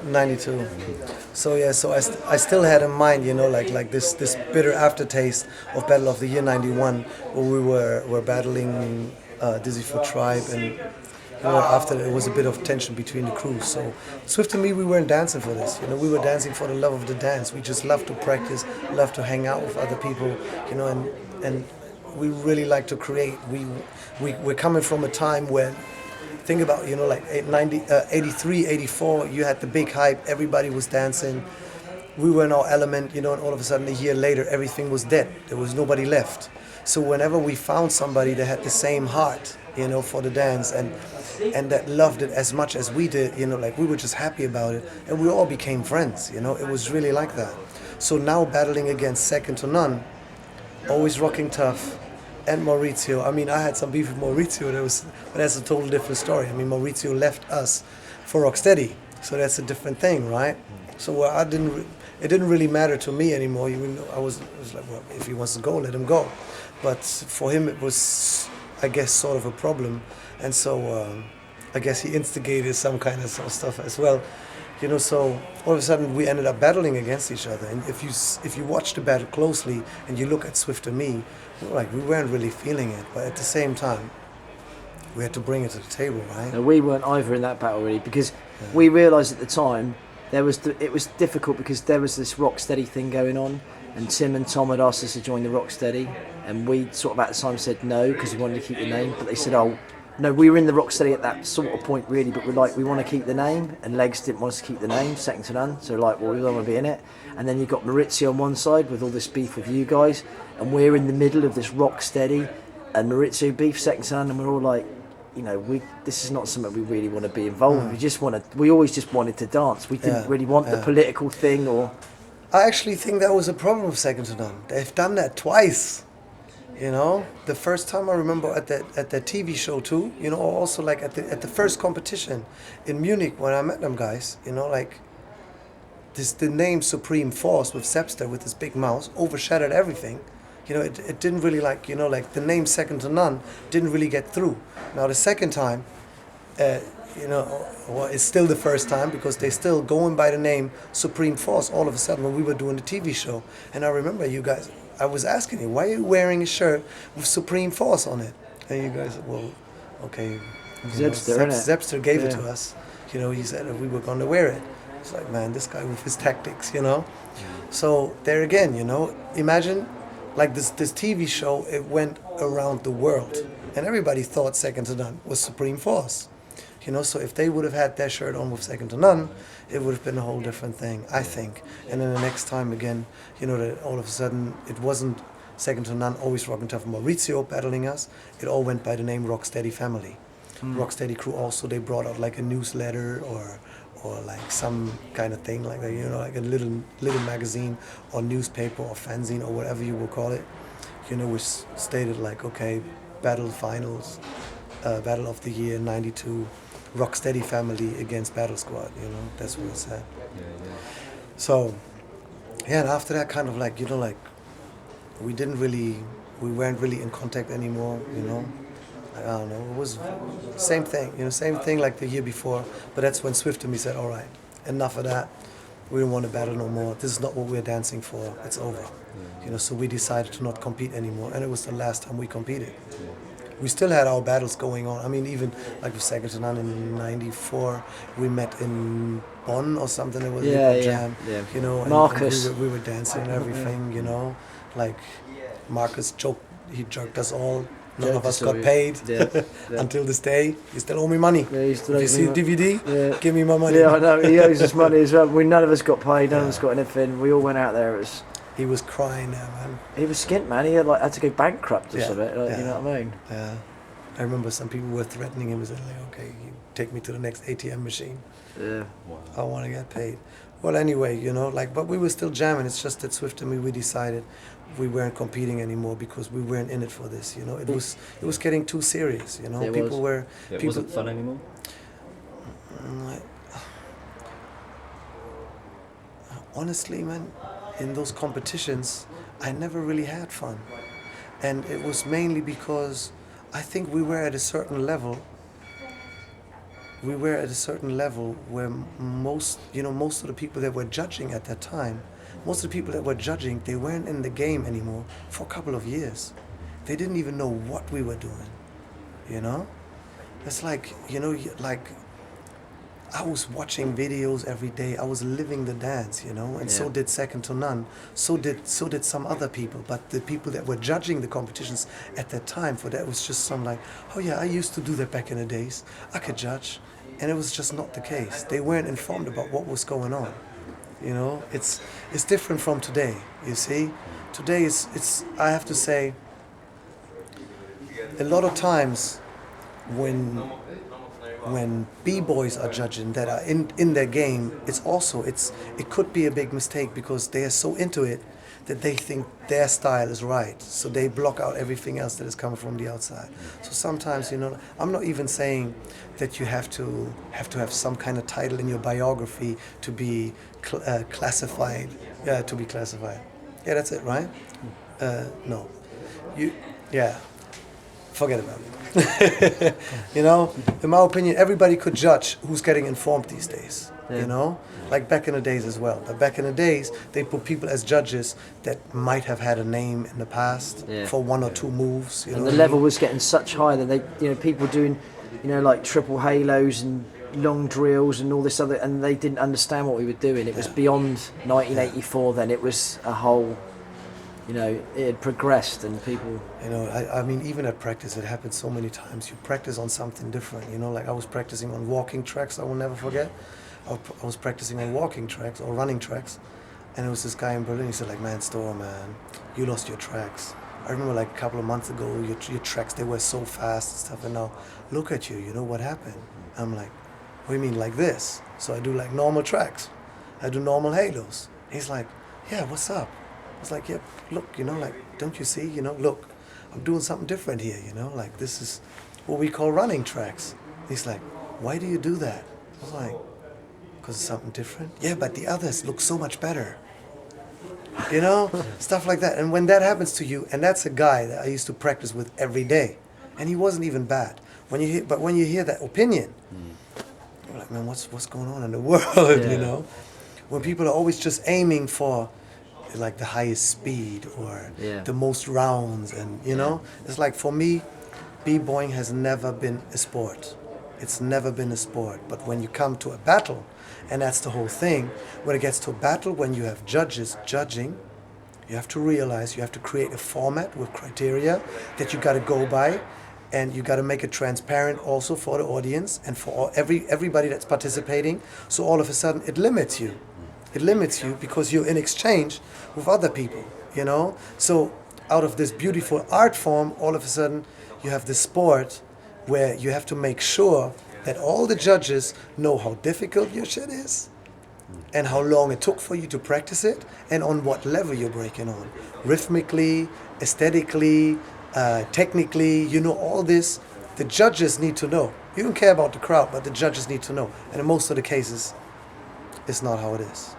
92. So yeah, so I still had in mind, you know, like this bitter aftertaste of Battle of the Year '91, where we were battling Dizzy for Tribe, and you know, after there was a bit of tension between the crews. So Swift and me, we weren't dancing for this. You know, we were dancing for the love of the dance. We just love to practice, love to hang out with other people, you know, and we really like to create. We're coming from a time when, think about, you know, like 83, 84, you had the big hype, everybody was dancing, we were in our element, you know, and all of a sudden a year later everything was dead, there was nobody left. So whenever we found somebody that had the same heart, you know, for the dance, and that loved it as much as we did, you know, like we were just happy about it, and we all became friends, you know, it was really like that. So now battling against Second to None, always rocking tough, and Maurizio. I mean, I had some beef with Maurizio. But that's a total different story. I mean, Maurizio left us for Rocksteady, so that's a different thing, right? So it didn't really matter to me anymore. Even though I was like, well, if he wants to go, let him go. But for him, it was, I guess, sort of a problem, and so I guess he instigated some kind of stuff as well. You know, so all of a sudden we ended up battling against each other. And if you watch the battle closely and you look at Swift and me, we weren't really feeling it. But at the same time, we had to bring it to the table, right? No, we weren't either in that battle really, because we realised at the time it was difficult because there was this Rocksteady thing going on, and Tim and Tom had asked us to join the Rocksteady, and we sort of at the time said no because we wanted to keep the name, but they said, oh, no, we were in the Rocksteady at that sort of point really, but we're like, we want to keep the name, and Legs didn't want us to keep the name, Second to None, so like, well, we don't want to be in it. And then you've got Maurizio on one side with all this beef with you guys, and we're in the middle of this Rocksteady and Maurizio beef, Second to None, and we're all like, you know, this is not something we really want to be involved with. We always just wanted to dance. We didn't really want the political thing or... I actually think that was a problem with Second to None. They've done that twice. You know, the first time I remember at that TV show too, you know, or also like at the first competition in Munich when I met them guys, you know, like the name Supreme Force with Zepster with his big mouth overshadowed everything. You know, it didn't really like, you know, like the name Second to None didn't really get through. Now the second time, you know, well, it's still the first time because they're still going by the name Supreme Force all of a sudden when we were doing the TV show. And I remember you guys, I was asking you, why are you wearing a shirt with Supreme Force on it? And you guys, well, okay. Zepster gave it to us. You know, he said that we were going to wear it. It's like, man, this guy with his tactics, you know? So there again, you know, imagine like this TV show, it went around the world. And everybody thought Second to None was Supreme Force. You know, so if they would have had their shirt on with Second to None, it would have been a whole different thing, I think. And then the next time again, you know, that all of a sudden it wasn't Second to None, always Rockin' Tough Maurizio battling us. It all went by the name Rocksteady Family. Rocksteady Crew also, they brought out like a newsletter or like some kind of thing like that, you know, like a little magazine or newspaper or fanzine or whatever you will call it, you know, which stated like, okay, battle finals, Battle of the Year '92, Rocksteady Family against Battle Squad, you know, that's what it said. So, yeah, and after that kind of like, you know, like, we weren't really in contact anymore, you know. I don't know, it was same thing, you know, same thing like the year before, but that's when Swift and me said, all right, enough of that, we don't want to battle no more, this is not what we're dancing for, it's over. You know, so we decided to not compete anymore, and it was the last time we competed. We still had our battles going on. I mean, even like with Second to None in '94, we met in Bonn or something. It was a jam, you know. Marcus. And we were dancing and everything, you know. Like Marcus he jerked us all. None of us got paid until this day. You still owe me money. Yeah, if you see DVD, give me my money. Yeah, I know. He owes us money as well. None of us got paid. None of us got anything. We all went out there. He was crying there, man. He was skint, man. He had to go bankrupt or something. You know what I mean? Yeah. I remember some people were threatening him and saying, like, okay, you take me to the next ATM machine. Yeah. Wow. I want to get paid. Well, anyway, you know, like, but we were still jamming. It's just that Swift and me, we decided we weren't competing anymore because we weren't in it for this. You know, it was getting too serious. You know, it wasn't fun anymore. Honestly, man, in those competitions, I never really had fun, and it was mainly because I think we were at a certain level we were at a certain level where most of the people that were judging at that time, most of the people that were judging, they weren't in the game anymore for a couple of years. They didn't even know what we were doing, you know? It's like, like I was watching videos every day. I was living the dance, and so did Second to None. So did some other people. But the people that were judging the competitions at that time, for that was just some like, oh yeah, I used to do that back in the days. I could judge, and it was just not the case. They weren't informed about what was going on. It's different from today. You see, today it's I have to say, a lot of times when B-boys are judging that are in their game, it could be a big mistake because they are so into it that they think their style is right. So they block out everything else that is coming from the outside. So sometimes, I'm not even saying that you have to have some kind of title in your biography to be classified. Yeah, to be classified. Yeah, that's it, right? No. Forget about it. In my opinion, everybody could judge who's getting informed these days. Like back in the days as well. But back in the days, they put people as judges that might have had a name in the past for one or two moves. And the level was getting such high that they, people doing, like triple halos and long drills and all this other, and they didn't understand what we were doing. It was beyond 1984. Then it was a whole. It had progressed and people... I mean, even at practice, it happens so many times. You practice on something different, like I was practicing on walking tracks, I will never forget. I was practicing on walking tracks or running tracks, and there was this guy in Berlin, he said like, man, you lost your tracks. I remember like a couple of months ago, your tracks, they were so fast and stuff, and now look at you, what happened? I'm like, what do you mean, like this? So I do like normal tracks. I do normal halos. He's like, yeah, what's up? I was like, yeah, look, like, don't you see, look, I'm doing something different here, like this is what we call running tracks. He's like, why do you do that? I was like, because it's something different. Yeah, but the others look so much better. Stuff like that. And when that happens to you, and that's a guy that I used to practice with every day, and he wasn't even bad. When you hear that opinion, you're like, man, what's going on in the world, When people are always just aiming for like the highest speed or the most rounds, and it's like, for me, b-boying has never been a sport. It's never been a sport. But when you come to a battle, and that's the whole thing, when it gets to a battle, when you have judges judging, you have to realize you have to create a format with criteria that you got to go by, and you got to make it transparent also for the audience and for everybody that's participating. So all of a sudden it limits you. It limits you because you're in exchange with other people, So out of this beautiful art form, all of a sudden you have this sport where you have to make sure that all the judges know how difficult your shit is and how long it took for you to practice it and on what level you're breaking on. Rhythmically, aesthetically, technically, all this. The judges need to know. You don't care about the crowd, but the judges need to know. And in most of the cases, it's not how it is.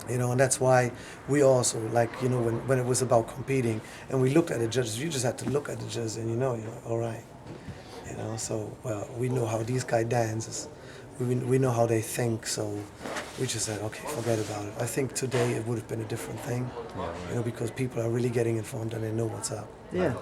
And that's why we also, like, when it was about competing and we looked at the judges, you just had to look at the judges and you're all right. So, well, we know how these guys dance. We know how they think, so we just said, okay, forget about it. I think today it would have been a different thing, because people are really getting informed and they know what's up. Yeah.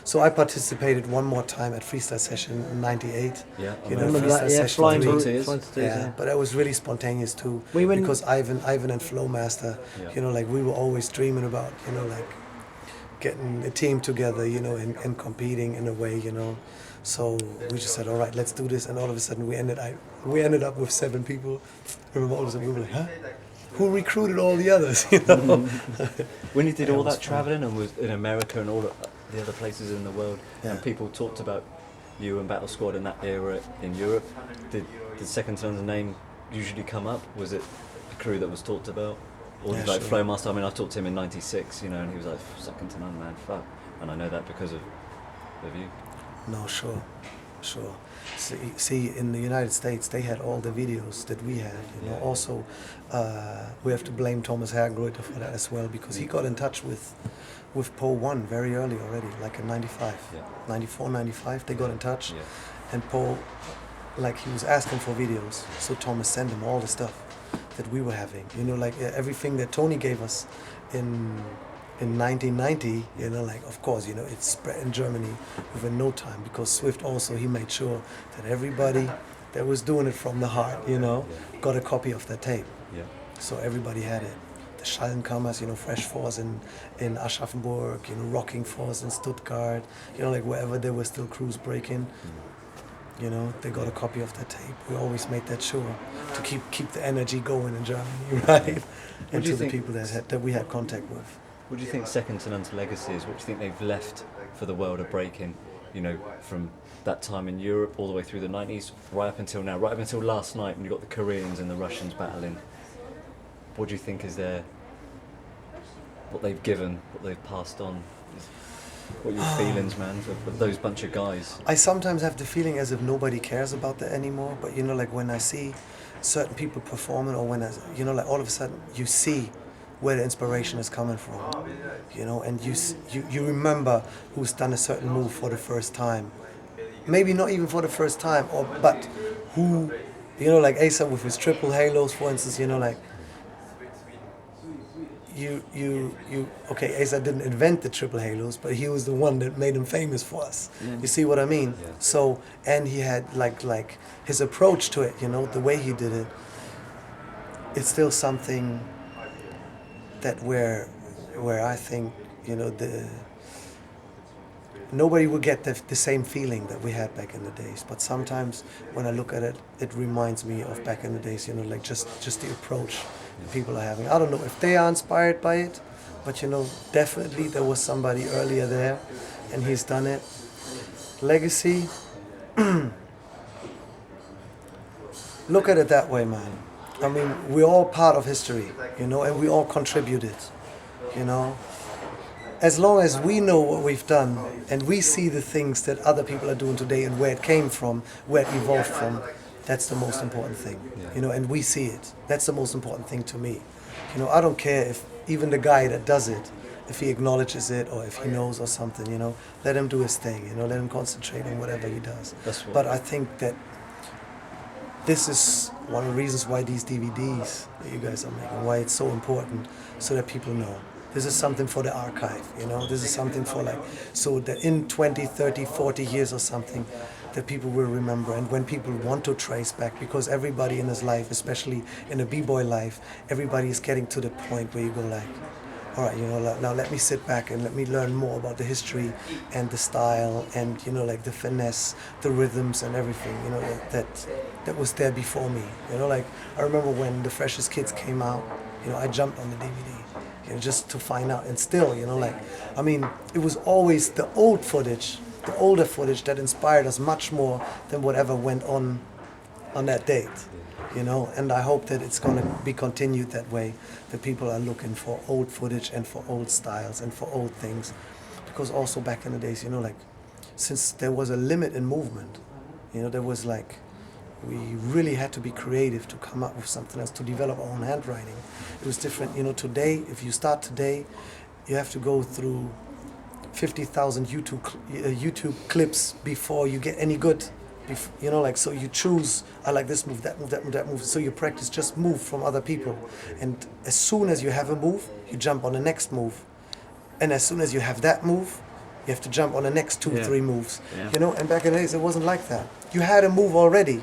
So I participated one more time at freestyle session in '98. Yeah. Freestyle session Flying 3. to But that was really spontaneous too. Because Ivan and Flowmaster, like we were always dreaming about, like getting a team together, and competing in a way, So we just said, all right, let's do this. And all of a sudden we ended up with 7 people. I remember all of a sudden we were like, huh? Who recruited all the others, When you did all that traveling and was in America and all the other places in the world, and people talked about you and Battle Squad in that era in Europe, did Second Son's name usually come up? Was it the crew that was talked about? Or did Flowmaster? I mean, I talked to him in '96, and he was like, Second to None, man, fuck. And I know that because of you. No, sure. See, in the United States, they had all the videos that we had. Also, we have to blame Thomas Hergreuter for that as well, because he got in touch with Po 1 very early already, like in '95, 94, '95. They got in touch, and Po like he was asking for videos, so Thomas sent him all the stuff that we were having. You know, like everything that Tony gave us in 1990. You know, like of course, you know, it spread in Germany within no time because Swift also he made sure that everybody that was doing it from the heart, you know, got a copy of that tape. Yeah. So everybody had it. The Schallenkammers, you know, Fresh Force in Aschaffenburg, you know, Rocking Force in Stuttgart, you know, like wherever there were still crews breaking, you know, they got a copy of that tape. We always made that sure to keep the energy going in Germany, right? And to the people that we had contact with. What do you think Second to None's legacy is? What do you think they've left for the world of breaking? You know, from that time in Europe all the way through the 90s, right up until now, right up until last night when you got the Koreans and the Russians battling. What do you think is what they've given, what they've passed on? What are your feelings, man, for those bunch of guys? I sometimes have the feeling as if nobody cares about that anymore, but you know, like when I see certain people performing, or when you know, like all of a sudden you see where the inspiration is coming from, you know, and you remember who's done a certain move for the first time, maybe not even for the first time, but who, you know, like Asa with his triple halos, for instance, you know, like okay, Asa didn't invent the triple halos, but he was the one that made them famous for us. You see what I mean? Yeah. So, and he had like his approach to it, you know, the way he did it. It's still something that where I think, you know, nobody will get the same feeling that we had back in the days. But sometimes when I look at it, it reminds me of back in the days, you know, like just the approach that people are having. I don't know if they are inspired by it, but you know, definitely there was somebody earlier there and he's done it. Legacy, look at it that way, man. I mean, we're all part of history, you know, and we all contributed, you know. As long as we know what we've done and we see the things that other people are doing today and where it came from, where it evolved from, that's the most important thing, you know, and we see it. That's the most important thing to me. You know, I don't care if even the guy that does it, if he acknowledges it or if he knows or something, you know, let him do his thing, you know, let him concentrate on whatever he does. But I think that this is one of the reasons why these DVDs that you guys are making, why it's so important, so that people know. This is something for the archive, you know, this is something for like, so that in 20, 30, 40 years or something, that people will remember. And when people want to trace back, because everybody in his life, especially in a B-Boy life, everybody is getting to the point where you go like, all right, you know, now let me sit back and let me learn more about the history and the style and, you know, like the finesse, the rhythms and everything, you know, that was there before me. You know, like I remember when The Freshest Kids came out, you know, I jumped on the DVD, you know, just to find out. And still, you know, like, I mean, it was always the old footage, the older footage that inspired us much more than whatever went on that date. You know, and I hope that it's going to be continued that way, that people are looking for old footage and for old styles and for old things. Because also back in the days, you know, like, since there was a limit in movement, you know, there was like, we really had to be creative to come up with something else, to develop our own handwriting. It was different, you know, today, if you start today, you have to go through 50,000 YouTube clips before you get any good. You know, like, so you choose, I like this move, that move, that move, that move. So you practice just move from other people. And as soon as you have a move, you jump on the next move. And as soon as you have that move, you have to jump on the next two, three moves. Yeah. You know, and back in the days, it wasn't like that. You had a move already.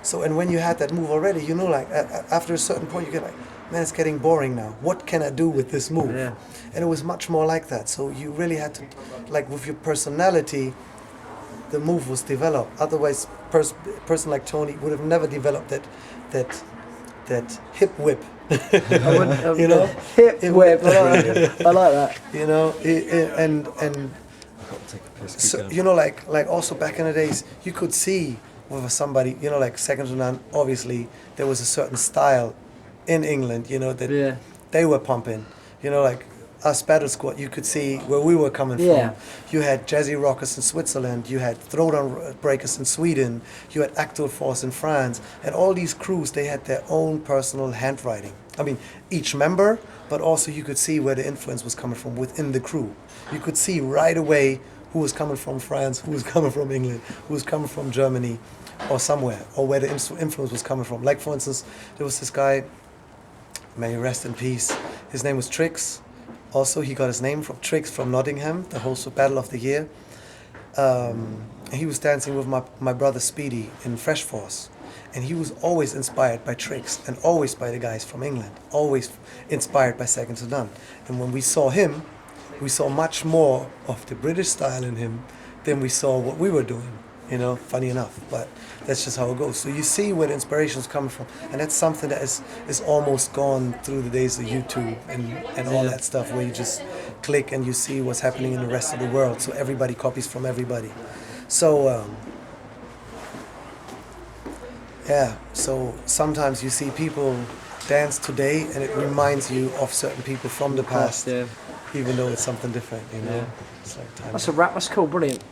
So, and when you had that move already, you know, like, after a certain point, you get like, man, it's getting boring now. What can I do with this move? Yeah. And it was much more like that. So you really had to, like, with your personality, the move was developed. Otherwise, person like Tony would have never developed that hip whip. You know, hip whip. I like that. You know, and so, you know, like also back in the days, you could see with somebody, you know, like Second to None. Obviously, there was a certain style in England, you know, that they were pumping. You know, like us Battle Squad, you could see where we were coming from. You had Jazzy Rockers in Switzerland, you had Throwdown Breakers in Sweden, you had Actor Force in France, and all these crews, they had their own personal handwriting. I mean, each member, but also you could see where the influence was coming from within the crew. You could see right away who was coming from France, who was coming from England, who was coming from Germany. or somewhere, or where the influence was coming from. Like, for instance, there was this guy, may he rest in peace, his name was Trix. Also, he got his name from Trix from Nottingham, the host of Battle of the Year. He was dancing with my brother Speedy in Fresh Force. And he was always inspired by Trix and always by the guys from England, always inspired by Second to None. And when we saw him, we saw much more of the British style in him than we saw what we were doing, you know, funny enough. But that's just how it goes. So you see where the inspiration is coming from. And that's something that is almost gone through the days of YouTube and all that stuff, where you just click and you see what's happening in the rest of the world. So everybody copies from everybody. So, yeah, so sometimes you see people dance today and it reminds you of certain people from the past, Yeah. even though it's something different, you know. Yeah. It's like time. That's a wrap. That's cool. Brilliant.